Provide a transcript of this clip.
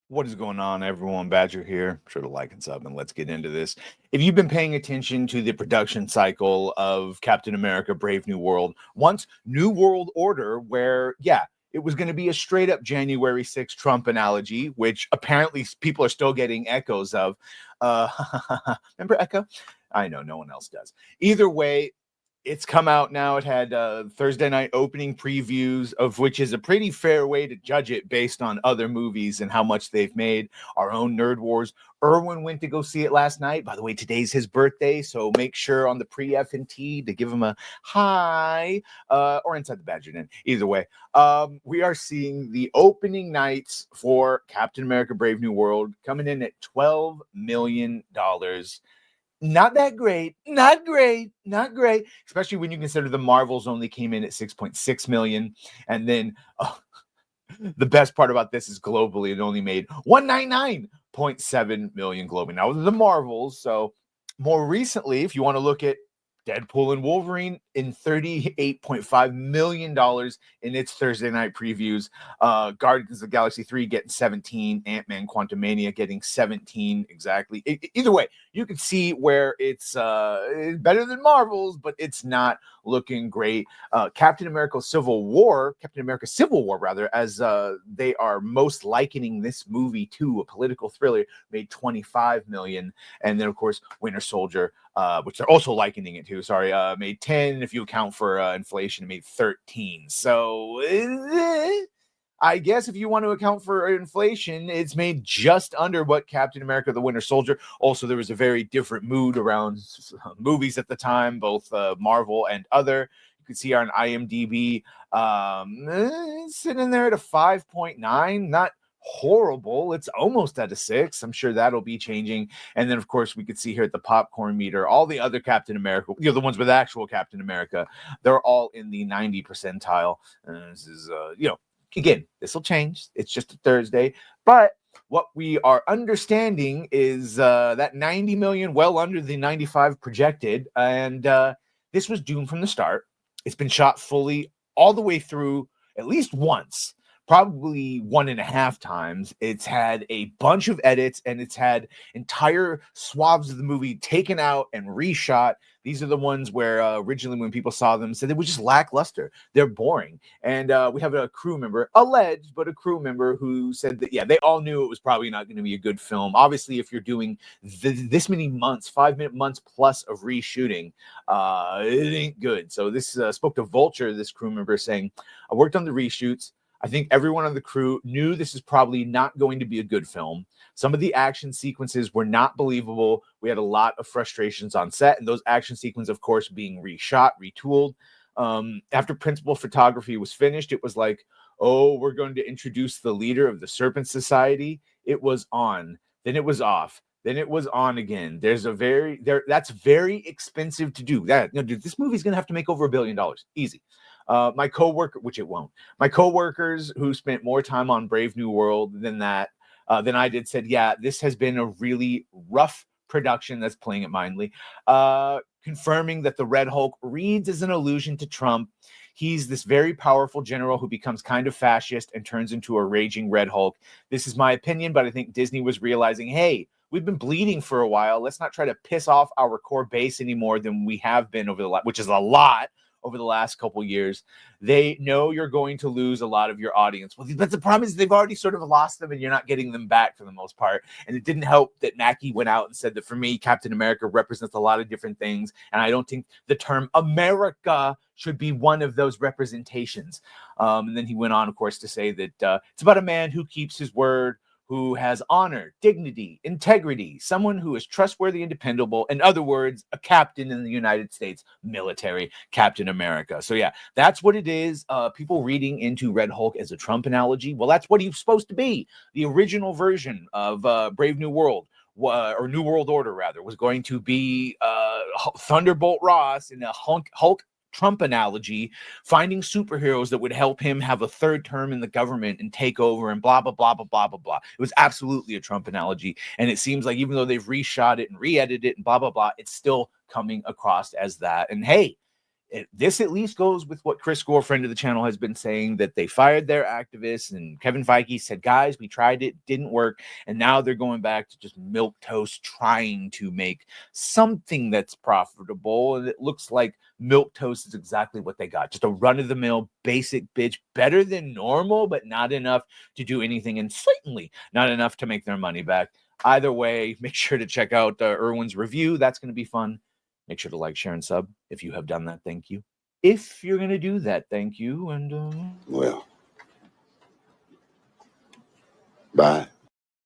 What is going on, everyone? Badger here. Sure to like and sub, and let's get into this. If you've been paying attention to the production cycle of Captain America Brave New World, once New World Order, where, yeah, it was going to be a straight up January 6th Trump analogy, which apparently people are still getting echoes of. Uh, remember Echo? I know, no one else does. Either way, it's come out now. It had Thursday night opening previews, of which is a pretty fair way to judge it based on other movies and how much they've made. Our own Nerd Wars. Erwin went to go see it last night. By the way, today's his birthday, so make sure on the pre-F and T to give him a hi, or inside the Badger Den. Either way, we are seeing the opening nights for Captain America: Brave New World coming in at $12 million. Not that great, not great, especially when you consider the Marvels only came in at 6.6 million. And then the best part about this is globally, it only made 199.7 million globally. Now, the Marvels, so more recently, if you want to look at Deadpool and Wolverine in $38.5 million in its Thursday night previews. Guardians of the Galaxy 3 getting 17. Ant-Man Quantumania getting 17 exactly. Either way, you can see where it's better than Marvel's, but it's not looking great. Captain America Civil War, rather, as they are most likening this movie to a political thriller, made 25 million. And then, of course, Winter Soldier, which they're also likening it to, made 10. If you account for inflation, it made 13. So I guess if you want to account for inflation, it's made just under what Captain America: The Winter Soldier. Also, there was a very different mood around movies at the time, both Marvel and other. You can see on IMDb, sitting there at a 5.9. Not horrible. It's almost at a 6. I'm sure that'll be changing. And then, of course, we could see here at the popcorn meter, all the other Captain America, the ones with actual Captain America, they're all in the 90 percentile. This is, again, this will change. It's just a Thursday. But what we are understanding is that 90 million, well under the 95 projected. And this was doomed from the start. It's been shot fully all the way through at least once, probably 1.5 times. It's had a bunch of edits, and it's had entire swaths of the movie taken out and reshot. These are the ones where originally when people saw them said they were just lackluster. They're boring. And we have a crew member, alleged, but a crew member who said that, yeah, they all knew it was probably not going to be a good film. Obviously, if you're doing this many months, 5 months plus of reshooting, it ain't good. So this spoke to Vulture, this crew member, saying, I worked on the reshoots. I think everyone on the crew knew this is probably not going to be a good film. Some of the action sequences were not believable. We had a lot of frustrations on set, and those action sequences, of course, being reshot, retooled. After principal photography was finished, it was like, oh, we're going to introduce the leader of the Serpent Society. It was on, then it was off, then it was on again. That's very expensive to do. Dude, this movie's gonna have to make over $1 billion, easy. My coworker, which it won't. My coworkers who spent more time on Brave New World than I did, said, yeah, this has been a really rough production. That's playing it mildly. Confirming that the Red Hulk reads as an allusion to Trump. He's this very powerful general who becomes kind of fascist and turns into a raging Red Hulk. This is my opinion, but I think Disney was realizing, hey, we've been bleeding for a while. Let's not try to piss off our core base any more than we have been which is a lot over the last couple years. They know you're going to lose a lot of your audience. Well, but the problem is they've already sort of lost them, and you're not getting them back for the most part. And it didn't help that Mackie went out and said that, for me, Captain America represents a lot of different things, and I don't think the term America should be one of those representations. And then he went on, of course, to say that it's about a man who keeps his word, who has honor, dignity, integrity, someone who is trustworthy and dependable. In other words, a captain in the United States military, Captain America. So yeah, that's what it is. People reading into Red Hulk as a Trump analogy. Well, that's what he was supposed to be. The original version of Brave New World, or New World Order rather, was going to be Thunderbolt Ross in a Hulk Trump analogy, finding superheroes that would help him have a third term in the government and take over and blah, blah, blah, blah, blah, blah, blah. It was absolutely a Trump analogy. And it seems like even though they've reshot it and re-edited it and blah, blah, blah, it's still coming across as that. And hey, this at least goes with what Chris Gore, friend of the channel, has been saying, that they fired their activists, and Kevin Feige said, guys, we tried it, didn't work, and now they're going back to just milquetoast, trying to make something that's profitable. And it looks like milquetoast is exactly what they got, just a run-of-the-mill basic bitch, better than normal, but not enough to do anything, and certainly not enough to make their money back. Either way, make sure to check out Erwin's review. That's going to be fun. Make sure to like, share, and sub if you have done that. Thank you. If you're going to do that, thank you. And well, bye.